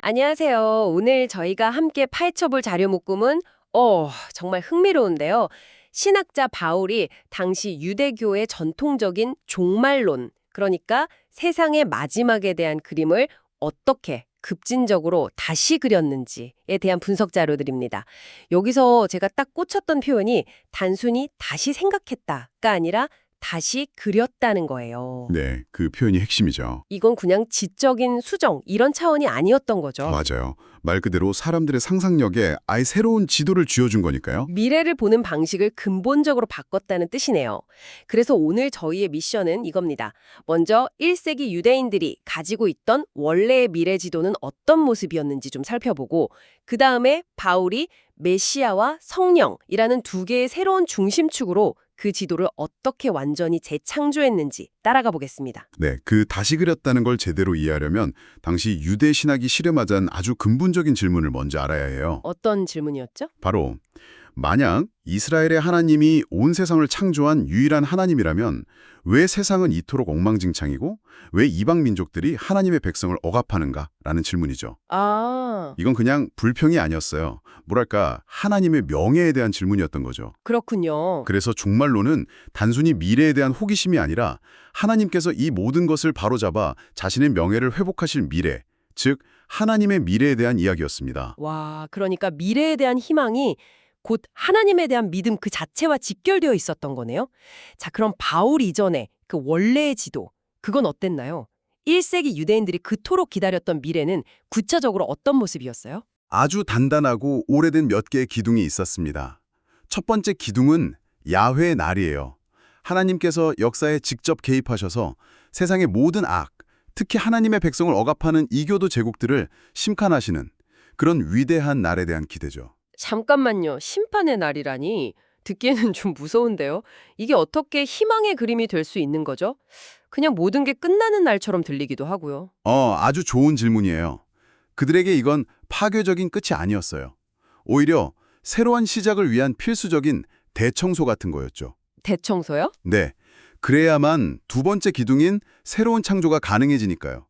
안녕하세요. 오늘 저희가 함께 파헤쳐볼 자료 묶음은 정말 흥미로운데요. 신학자 바울이 당시 유대교의 전통적인 종말론, 그러니까 세상의 마지막에 대한 그림을 어떻게 급진적으로 다시 그렸는지에 대한 분석 자료들입니다. 여기서 제가 딱 꽂혔던 표현이 단순히 다시 생각했다가 아니라 다시 그렸다는 거예요. 네, 그 표현이 핵심이죠. 이건 그냥 지적인 수정, 이런 차원이 아니었던 거죠. 맞아요. 말 그대로 사람들의 상상력에 아예 새로운 지도를 쥐어준 거니까요. 미래를 보는 방식을 근본적으로 바꿨다는 뜻이네요. 그래서 오늘 저희의 미션은 이겁니다. 먼저 1세기 유대인들이 가지고 있던 원래의 미래 지도는 어떤 모습이었는지 좀 살펴보고, 그 다음에 바울이 메시아와 성령이라는 두 개의 새로운 중심축으로 그 지도를 어떻게 완전히 재창조했는지 따라가 보겠습니다. 네, 그 다시 그렸다는 걸 제대로 이해하려면 당시 유대 신학이 씨름하자는 아주 근본적인 질문을 먼저 알아야 해요. 어떤 질문이었죠? 바로 만약 이스라엘의 하나님이 온 세상을 창조한 유일한 하나님이라면 왜 세상은 이토록 엉망진창이고 왜 이방 민족들이 하나님의 백성을 억압하는가라는 질문이죠. 아, 이건 그냥 불평이 아니었어요. 뭐랄까 하나님의 명예에 대한 질문이었던 거죠. 그렇군요. 그래서 종말론은 단순히 미래에 대한 호기심이 아니라 하나님께서 이 모든 것을 바로잡아 자신의 명예를 회복하실 미래, 즉 하나님의 미래에 대한 이야기였습니다. 와, 그러니까 미래에 대한 희망이 곧 하나님에 대한 믿음 그 자체와 직결되어 있었던 거네요. 자, 그럼 바울 이전에 그 원래의 지도, 그건 어땠나요? 1세기 유대인들이 그토록 기다렸던 미래는 구체적으로 어떤 모습이었어요? 아주 단단하고 오래된 몇 개의 기둥이 있었습니다. 첫 번째 기둥은 야훼의 날이에요. 하나님께서 역사에 직접 개입하셔서 세상의 모든 악, 특히 하나님의 백성을 억압하는 이교도 제국들을 심판하시는 그런 위대한 날에 대한 기대죠. 잠깐만요. 심판의 날이라니. 듣기에는 좀 무서운데요. 이게 어떻게 희망의 그림이 될 수 있는 거죠? 그냥 모든 게 끝나는 날처럼 들리기도 하고요. 아주 좋은 질문이에요. 그들에게 이건 파괴적인 끝이 아니었어요. 오히려 새로운 시작을 위한 필수적인 대청소 같은 거였죠. 대청소요? 네, 그래야만 두 번째 기둥인 새로운 창조가 가능해지니까요.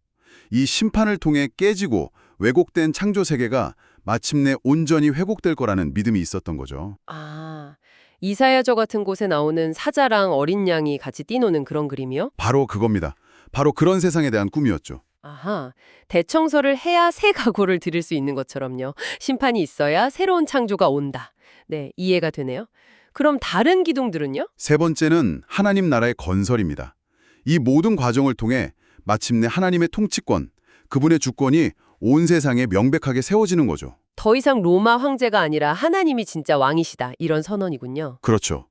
이 심판을 통해 깨지고 왜곡된 창조 세계가 마침내 온전히 회복될 거라는 믿음이 있었던 거죠. 아, 이사야저 같은 곳에 나오는 사자랑 어린 양이 같이 뛰노는 그런 그림이요? 바로 그겁니다. 바로 그런 세상에 대한 꿈이었죠. 아하, 대청소를 해야 새 각오를 드릴 수 있는 것처럼요. 심판이 있어야 새로운 창조가 온다. 네, 이해가 되네요. 그럼 다른 기둥들은요? 세 번째는 하나님 나라의 건설입니다. 이 모든 과정을 통해 마침내 하나님의 통치권, 그분의 주권이 온 세상에 명백하게 세워지는 거죠. 더 이상 로마 황제가 아니라 하나님이 진짜 왕이시다. 이런 선언이군요. 그렇죠.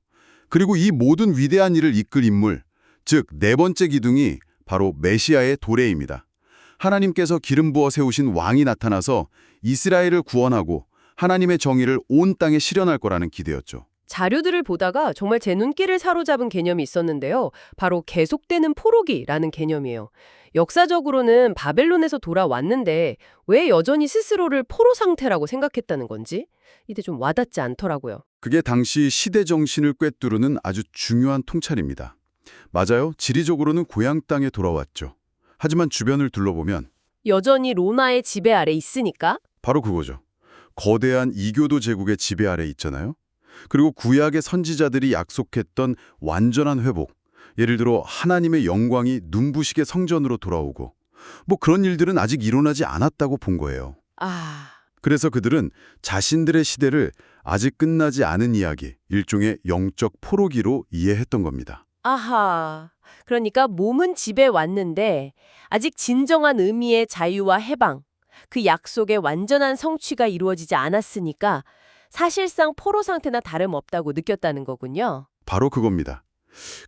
그리고 이 모든 위대한 일을 이끌 인물, 즉 네 번째 기둥이 바로 메시아의 도래입니다. 하나님께서 기름 부어 세우신 왕이 나타나서 이스라엘을 구원하고 하나님의 정의를 온 땅에 실현할 거라는 기대였죠. 자료들을 보다가 정말 제 눈길을 사로잡은 개념이 있었는데요. 바로 계속되는 포로기라는 개념이에요. 역사적으로는 바벨론에서 돌아왔는데 왜 여전히 스스로를 포로 상태라고 생각했다는 건지 이게 좀 와닿지 않더라고요. 그게 당시 시대 정신을 꿰뚫는 아주 중요한 통찰입니다. 맞아요. 지리적으로는 고향 땅에 돌아왔죠. 하지만 주변을 둘러보면 여전히 로마의 지배 아래 있으니까? 바로 그거죠. 거대한 이교도 제국의 지배 아래 있잖아요. 그리고 구약의 선지자들이 약속했던 완전한 회복, 예를 들어 하나님의 영광이 눈부시게 성전으로 돌아오고 뭐 그런 일들은 아직 일어나지 않았다고 본 거예요. 아, 그래서 그들은 자신들의 시대를 아직 끝나지 않은 이야기, 일종의 영적 포로기로 이해했던 겁니다. 아하. 그러니까 몸은 집에 왔는데 아직 진정한 의미의 자유와 해방, 그 약속의 완전한 성취가 이루어지지 않았으니까 사실상 포로 상태나 다름없다고 느꼈다는 거군요. 바로 그겁니다.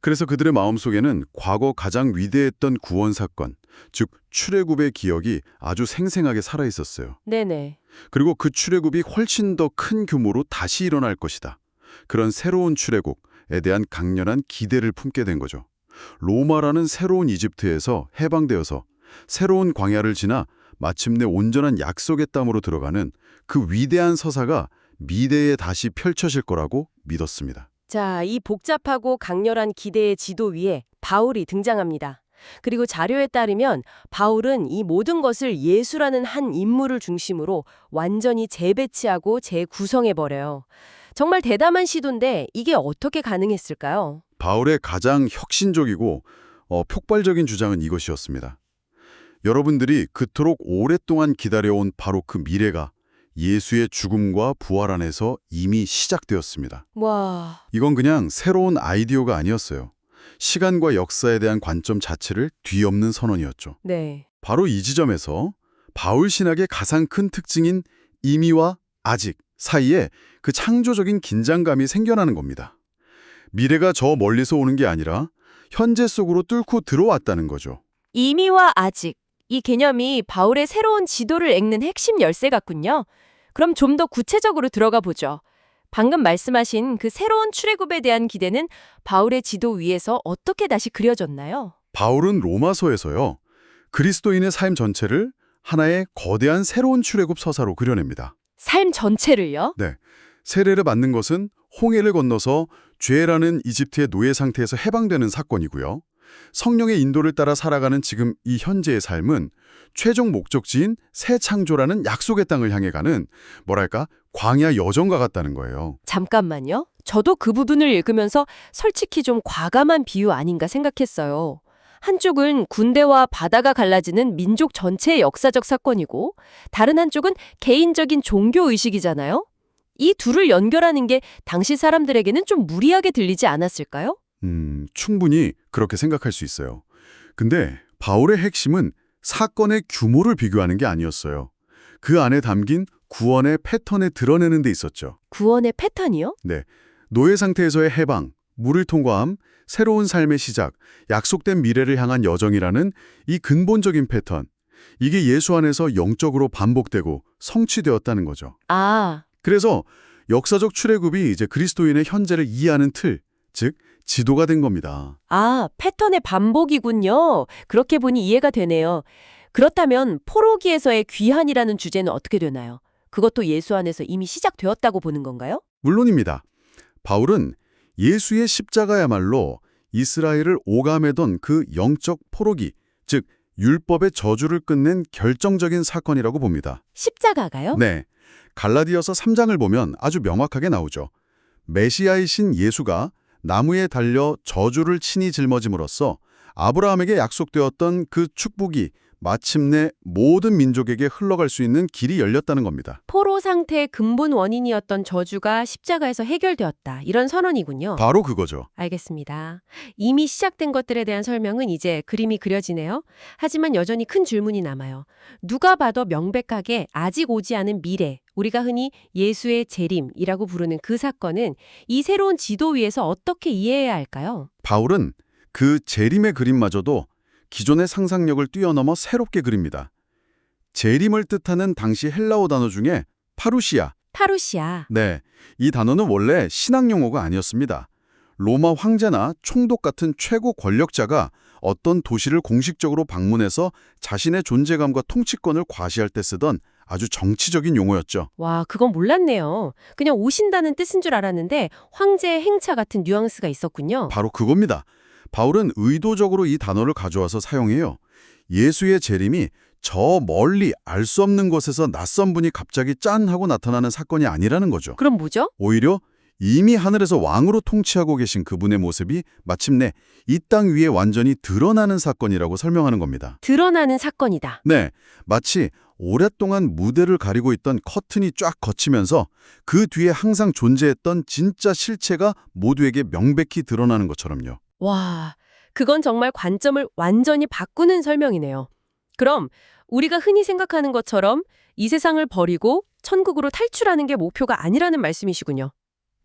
그래서 그들의 마음속에는 과거 가장 위대했던 구원 사건, 즉 출애굽의 기억이 아주 생생하게 살아있었어요. 네네. 그리고 그 출애굽이 훨씬 더 큰 규모로 다시 일어날 것이다. 그런 새로운 출애굽에 대한 강렬한 기대를 품게 된 거죠. 로마라는 새로운 이집트에서 해방되어서 새로운 광야를 지나 마침내 온전한 약속의 땅으로 들어가는 그 위대한 서사가 미래에 다시 펼쳐질 거라고 믿었습니다. 자, 이 복잡하고 강렬한 기대의 지도 위에 바울이 등장합니다. 그리고 자료에 따르면 바울은 이 모든 것을 예수라는 한 인물을 중심으로 완전히 재배치하고 재구성해버려요. 정말 대담한 시도인데 이게 어떻게 가능했을까요? 바울의 가장 혁신적이고 폭발적인 주장은 이것이었습니다. 여러분들이 그토록 오랫동안 기다려온 바로 그 미래가 예수의 죽음과 부활 안에서 이미 시작되었습니다. 와, 이건 그냥 새로운 아이디어가 아니었어요. 시간과 역사에 대한 관점 자체를 뒤엎는 선언이었죠. 네. 바로 이 지점에서 바울 신학의 가장 큰 특징인 이미와 아직 사이에 그 창조적인 긴장감이 생겨나는 겁니다. 미래가 저 멀리서 오는 게 아니라 현재 속으로 뚫고 들어왔다는 거죠. 이미와 아직. 이 개념이 바울의 새로운 지도를 읽는 핵심 열쇠 같군요. 그럼 좀 더 구체적으로 들어가 보죠. 방금 말씀하신 그 새로운 출애굽에 대한 기대는 바울의 지도 위에서 어떻게 다시 그려졌나요? 바울은 로마서에서요. 그리스도인의 삶 전체를 하나의 거대한 새로운 출애굽 서사로 그려냅니다. 삶 전체를요? 네, 세례를 받는 것은 홍해를 건너서 죄라는 이집트의 노예 상태에서 해방되는 사건이고요. 성령의 인도를 따라 살아가는 지금 이 현재의 삶은 최종 목적지인 새 창조라는 약속의 땅을 향해 가는 뭐랄까 광야 여정과 같다는 거예요. 잠깐만요. 저도 그 부분을 읽으면서 솔직히 좀 과감한 비유 아닌가 생각했어요. 한쪽은 군대와 바다가 갈라지는 민족 전체의 역사적 사건이고 다른 한쪽은 개인적인 종교 의식이잖아요. 이 둘을 연결하는 게 당시 사람들에게는 좀 무리하게 들리지 않았을까요? 충분히 그렇게 생각할 수 있어요. 근데 바울의 핵심은 사건의 규모를 비교하는 게 아니었어요. 그 안에 담긴 구원의 패턴을 드러내는 데 있었죠. 구원의 패턴이요? 네, 노예 상태에서의 해방, 물을 통과함, 새로운 삶의 시작, 약속된 미래를 향한 여정이라는 이 근본적인 패턴. 이게 예수 안에서 영적으로 반복되고 성취되었다는 거죠. 아, 그래서 역사적 출애굽이 이제 그리스도인의 현재를 이해하는 틀, 즉 지도가 된 겁니다. 패턴의 반복이군요. 그렇게 보니 이해가 되네요. 그렇다면 포로기에서의 귀환이라는 주제는 어떻게 되나요? 그것도 예수 안에서 이미 시작되었다고 보는 건가요? 물론입니다. 바울은 예수의 십자가야말로 이스라엘을 오감해던 그 영적 포로기, 즉 율법의 저주를 끝낸 결정적인 사건이라고 봅니다. 십자가가요? 네, 갈라디아서 3장을 보면 아주 명확하게 나오죠. 메시아이신 예수가 나무에 달려 저주를 친히 짊어짐으로써 아브라함에게 약속되었던 그 축복이 마침내 모든 민족에게 흘러갈 수 있는 길이 열렸다는 겁니다. 포로 상태의 근본 원인이었던 저주가 십자가에서 해결되었다. 이런 선언이군요. 바로 그거죠. 알겠습니다. 이미 시작된 것들에 대한 설명은 이제 그림이 그려지네요. 하지만 여전히 큰 질문이 남아요. 누가 봐도 명백하게 아직 오지 않은 미래, 우리가 흔히 예수의 재림이라고 부르는 그 사건은 이 새로운 지도 위에서 어떻게 이해해야 할까요? 바울은 그 재림의 그림마저도 기존의 상상력을 뛰어넘어 새롭게 그립니다. 재림을 뜻하는 당시 헬라어 단어 중에 파루시아. 파루시아. 네, 이 단어는 원래 신학 용어가 아니었습니다. 로마 황제나 총독 같은 최고 권력자가 어떤 도시를 공식적으로 방문해서 자신의 존재감과 통치권을 과시할 때 쓰던 아주 정치적인 용어였죠. 와, 그건 몰랐네요. 그냥 오신다는 뜻인 줄 알았는데 황제의 행차 같은 뉘앙스가 있었군요. 바로 그겁니다. 바울은 의도적으로 이 단어를 가져와서 사용해요. 예수의 재림이 저 멀리 알 수 없는 곳에서 낯선 분이 갑자기 짠 하고 나타나는 사건이 아니라는 거죠. 그럼 뭐죠? 오히려 이미 하늘에서 왕으로 통치하고 계신 그분의 모습이 마침내 이 땅 위에 완전히 드러나는 사건이라고 설명하는 겁니다. 드러나는 사건이다. 네, 마치 오랫동안 무대를 가리고 있던 커튼이 쫙 걷히면서 그 뒤에 항상 존재했던 진짜 실체가 모두에게 명백히 드러나는 것처럼요. 와, 그건 정말 관점을 완전히 바꾸는 설명이네요. 그럼 우리가 흔히 생각하는 것처럼 이 세상을 버리고 천국으로 탈출하는 게 목표가 아니라는 말씀이시군요.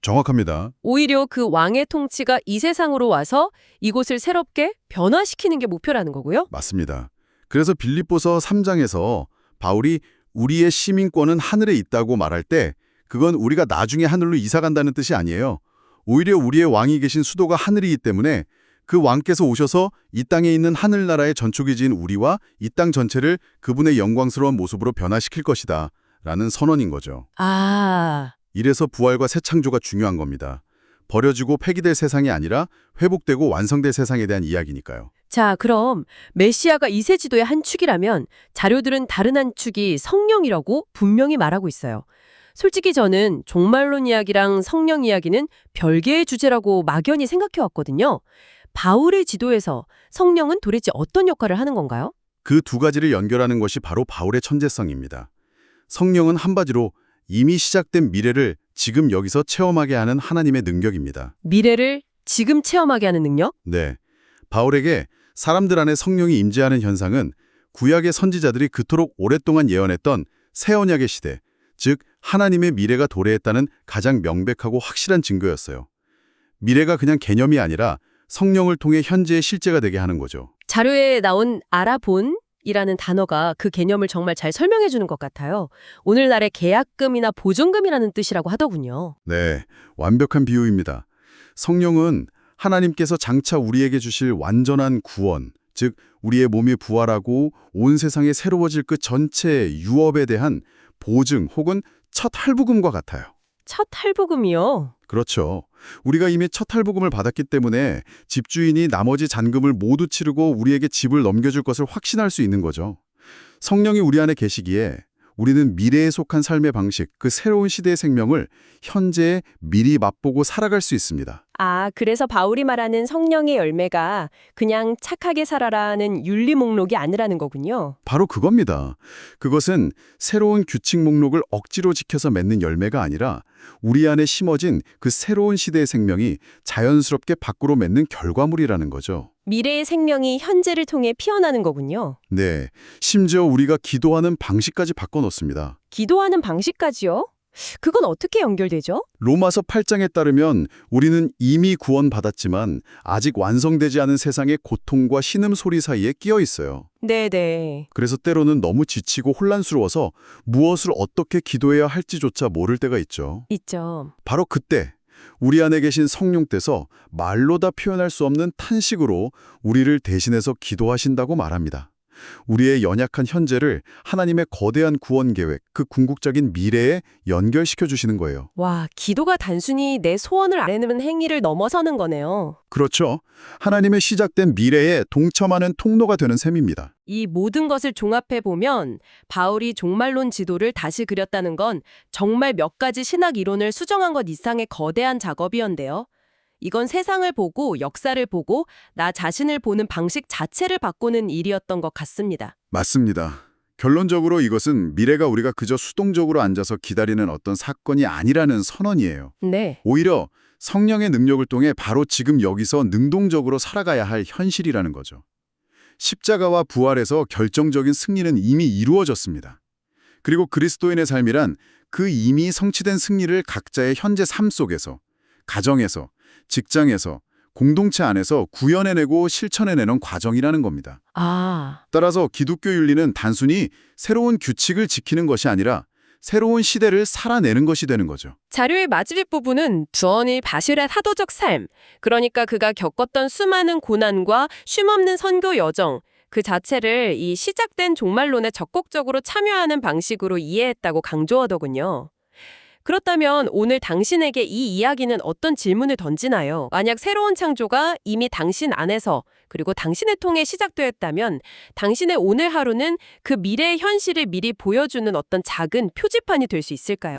정확합니다. 오히려 그 왕의 통치가 이 세상으로 와서 이곳을 새롭게 변화시키는 게 목표라는 거고요. 맞습니다. 그래서 빌립보서 3장에서 바울이 우리의 시민권은 하늘에 있다고 말할 때 그건 우리가 나중에 하늘로 이사 간다는 뜻이 아니에요. 오히려 우리의 왕이 계신 수도가 하늘이기 때문에 그 왕께서 오셔서 이 땅에 있는 하늘나라의 전초기지인 우리와 이 땅 전체를 그분의 영광스러운 모습으로 변화시킬 것이다 라는 선언인 거죠. 아, 이래서 부활과 새 창조가 중요한 겁니다. 버려지고 폐기될 세상이 아니라 회복되고 완성될 세상에 대한 이야기니까요. 자, 그럼 메시아가 이세지도의 한 축이라면 자료들은 다른 한 축이 성령이라고 분명히 말하고 있어요. 솔직히 저는 종말론 이야기랑 성령 이야기는 별개의 주제라고 막연히 생각해왔거든요. 바울의 지도에서 성령은 도대체 어떤 역할을 하는 건가요? 그 두 가지를 연결하는 것이 바로 바울의 천재성입니다. 성령은 한마디로 이미 시작된 미래를 지금 여기서 체험하게 하는 하나님의 능력입니다. 미래를 지금 체험하게 하는 능력? 네. 바울에게 사람들 안에 성령이 임재하는 현상은 구약의 선지자들이 그토록 오랫동안 예언했던 새 언약의 시대, 즉 하나님의 미래가 도래했다는 가장 명백하고 확실한 증거였어요. 미래가 그냥 개념이 아니라 성령을 통해 현재의 실제가 되게 하는 거죠. 자료에 나온 알아본이라는 단어가 그 개념을 정말 잘 설명해 주는 것 같아요. 오늘날의 계약금이나 보증금이라는 뜻이라고 하더군요. 네, 완벽한 비유입니다. 성령은 하나님께서 장차 우리에게 주실 완전한 구원, 즉 우리의 몸이 부활하고 온 세상에 새로워질 그 전체 유업에 대한 보증 혹은 첫 할부금과 같아요. 첫 할부금이요? 그렇죠. 우리가 이미 첫 할부금을 받았기 때문에 집주인이 나머지 잔금을 모두 치르고 우리에게 집을 넘겨줄 것을 확신할 수 있는 거죠. 성령이 우리 안에 계시기에 우리는 미래에 속한 삶의 방식, 그 새로운 시대의 생명을 현재에 미리 맛보고 살아갈 수 있습니다. 아, 그래서 바울이 말하는 성령의 열매가 그냥 착하게 살아라는 윤리 목록이 아니라는 거군요. 바로 그겁니다. 그것은 새로운 규칙 목록을 억지로 지켜서 맺는 열매가 아니라 우리 안에 심어진 그 새로운 시대의 생명이 자연스럽게 밖으로 맺는 결과물이라는 거죠. 미래의 생명이 현재를 통해 피어나는 거군요. 네, 심지어 우리가 기도하는 방식까지 바꿔놓습니다. 기도하는 방식까지요? 그건 어떻게 연결되죠? 로마서 8장에 따르면 우리는 이미 구원받았지만 아직 완성되지 않은 세상의 고통과 신음소리 사이에 끼어 있어요. 네네. 그래서 때로는 너무 지치고 혼란스러워서 무엇을 어떻게 기도해야 할지조차 모를 때가 있죠. 있죠. 바로 그때 우리 안에 계신 성령께서 말로 다 표현할 수 없는 탄식으로 우리를 대신해서 기도하신다고 말합니다. 우리의 연약한 현재를 하나님의 거대한 구원 계획, 그 궁극적인 미래에 연결시켜 주시는 거예요. 와, 기도가 단순히 내 소원을 아뢰는 행위를 넘어서는 거네요. 그렇죠. 하나님의 시작된 미래에 동참하는 통로가 되는 셈입니다. 이 모든 것을 종합해 보면 바울이 종말론 지도를 다시 그렸다는 건 정말 몇 가지 신학 이론을 수정한 것 이상의 거대한 작업이었는데요. 이건 세상을 보고 역사를 보고 나 자신을 보는 방식 자체를 바꾸는 일이었던 것 같습니다. 맞습니다. 결론적으로 이것은 미래가 우리가 그저 수동적으로 앉아서 기다리는 어떤 사건이 아니라는 선언이에요. 네. 오히려 성령의 능력을 통해 바로 지금 여기서 능동적으로 살아가야 할 현실이라는 거죠. 십자가와 부활에서 결정적인 승리는 이미 이루어졌습니다. 그리고 그리스도인의 삶이란 그 이미 성취된 승리를 각자의 현재 삶 속에서, 가정에서, 직장에서, 공동체 안에서 구현해내고 실천해내는 과정이라는 겁니다. 아, 따라서 기독교 윤리는 단순히 새로운 규칙을 지키는 것이 아니라 새로운 시대를 살아내는 것이 되는 거죠. 자료의 마지막 부분은 주언이 바실의 사도적 삶, 그러니까 그가 겪었던 수많은 고난과 쉼없는 선교 여정, 그 자체를 이 시작된 종말론에 적극적으로 참여하는 방식으로 이해했다고 강조하더군요. 그렇다면 오늘 당신에게 이 이야기는 어떤 질문을 던지나요? 만약 새로운 창조가 이미 당신 안에서 그리고 당신을 통해 시작되었다면 당신의 오늘 하루는 그 미래의 현실을 미리 보여주는 어떤 작은 표지판이 될 수 있을까요?